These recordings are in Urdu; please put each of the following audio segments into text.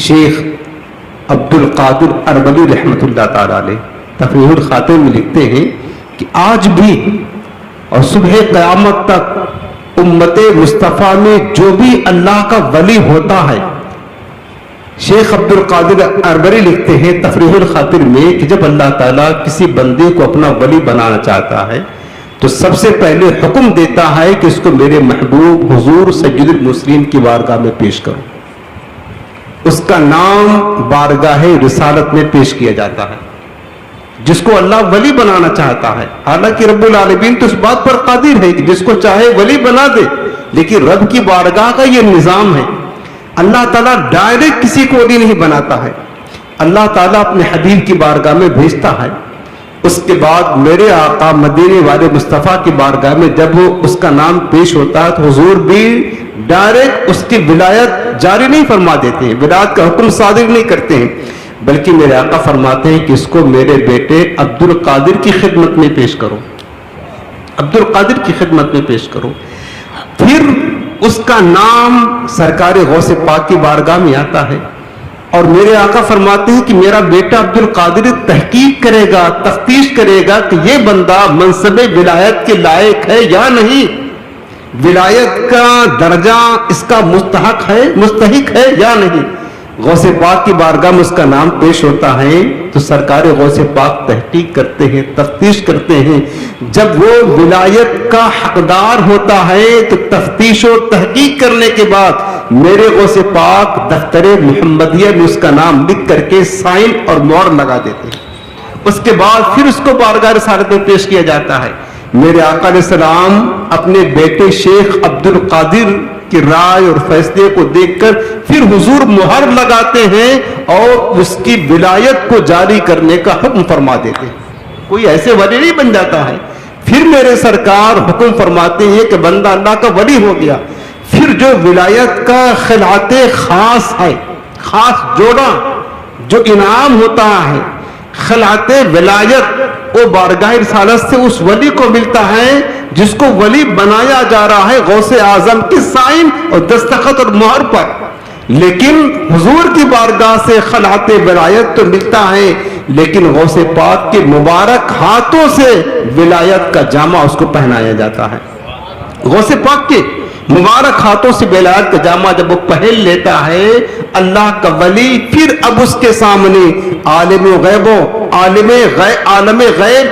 شیخ عبد القادر اربلی رحمۃ اللہ تعالی علیہ تفریح الخاطر میں لکھتے ہیں کہ آج بھی اور صبح قیامت تک امت مصطفیٰ میں جو بھی اللہ کا ولی ہوتا ہے، شیخ عبد القادر اربلی لکھتے ہیں تفریح الخاطر میں کہ جب اللہ تعالیٰ کسی بندے کو اپنا ولی بنانا چاہتا ہے تو سب سے پہلے حکم دیتا ہے کہ اس کو میرے محبوب حضور سید المرسلین کی بارگاہ میں پیش کرو. اس کا نام بارگاہ رسالت میں پیش کیا جاتا ہے. جس کو اللہ ولی بنانا چاہتا ہے، حالانکہ رب العالمین تو اس بات پر قادر ہے کہ جس کو چاہے ولی بنا دے، لیکن رب کی بارگاہ کا یہ نظام ہے. اللہ تعالیٰ ڈائریکٹ کسی کو ولی نہیں بناتا ہے، اللہ تعالیٰ اپنے حبیب کی بارگاہ میں بھیجتا ہے. اس کے بعد میرے آقا مدینے والے مصطفیٰ کی بارگاہ میں جب وہ اس کا نام پیش ہوتا ہے تو حضور بھی ڈائریکٹ اس کی ولایت جاری نہیں فرما دیتے ہیں، ولایت کا حکم صادر نہیں کرتے ہیں، بلکہ میرے آقا فرماتے ہیں کہ اس کو میرے بیٹے عبد القادر کی خدمت میں پیش کرو، عبد القادر کی خدمت میں پیش کرو. پھر اس کا نام سرکار غوث پاک کی بارگاہ میں آتا ہے اور میرے آقا فرماتے ہیں کہ میرا بیٹا عبد القادر تحقیق کرے گا، تفتیش کرے گا کہ یہ بندہ منصب ولایت کے لائق ہے یا نہیں، ولایت کا درجہ اس کا مستحق ہے یا نہیں. غوث پاک کی بارگاہ میں اس کا نام پیش ہوتا ہے تو سرکار غوث پاک تحقیق کرتے ہیں، تفتیش کرتے ہیں. جب وہ ولایت کا حقدار ہوتا ہے تو تفتیش و تحقیق کرنے کے بعد میرے غوث پاک دفتر محمدیہ میں اس کا نام لکھ کر کے سائن اور مہر لگا دیتے ہیں. اس کے بعد پھر اس کو بارگاہ رسالت میں پیش کیا جاتا ہے. میرے آقا علیہ السلام اپنے بیٹے شیخ عبد القادر کی رائے اور فیصلے کو دیکھ کر پھر حضور مہر لگاتے ہیں اور اس کی ولایت کو جاری کرنے کا حکم فرما دیتے ہیں. کوئی ایسے ولی نہیں بن جاتا ہے. پھر میرے سرکار حکم فرماتے ہیں کہ بندہ اللہ کا ولی ہو گیا. پھر جو ولایت کا خلعت خاص ہے، خاص جوڑا جو انعام ہوتا ہے، خلعت ولایت، وہ بارگاہ رسالت سے اس ولی کو ملتا ہے جس کو ولی بنایا جا رہا ہے غوث اعظم کی سائن اور دستخط اور مہر پر. لیکن حضور کی بارگاہ سے خلعت ولایت تو ملتا ہے، لیکن غوث پاک کے مبارک ہاتھوں سے ولایت کا جامہ اس کو پہنایا جاتا ہے. غوث پاک کے مبارک ہاتھوں سے ولایت کا جامہ جب وہ پہن لیتا ہے اللہ کا ولی، پھر اب اس کے سامنے عالم غیب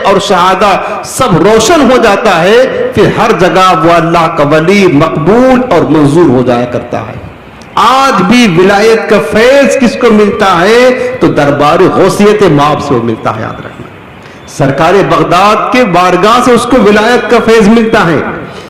اور شہادہ سب روشن ہو جاتا ہے. پھر ہر جگہ وہ اللہ کا ولی مقبول اور منظور ہو جایا کرتا ہے. آج بھی ولایت کا فیض کس کو ملتا ہے تو دربار غوثیت مآب سے وہ ملتا ہے. یاد رکھنا، سرکار بغداد کے بارگاہ سے اس کو ولایت کا فیض ملتا ہے.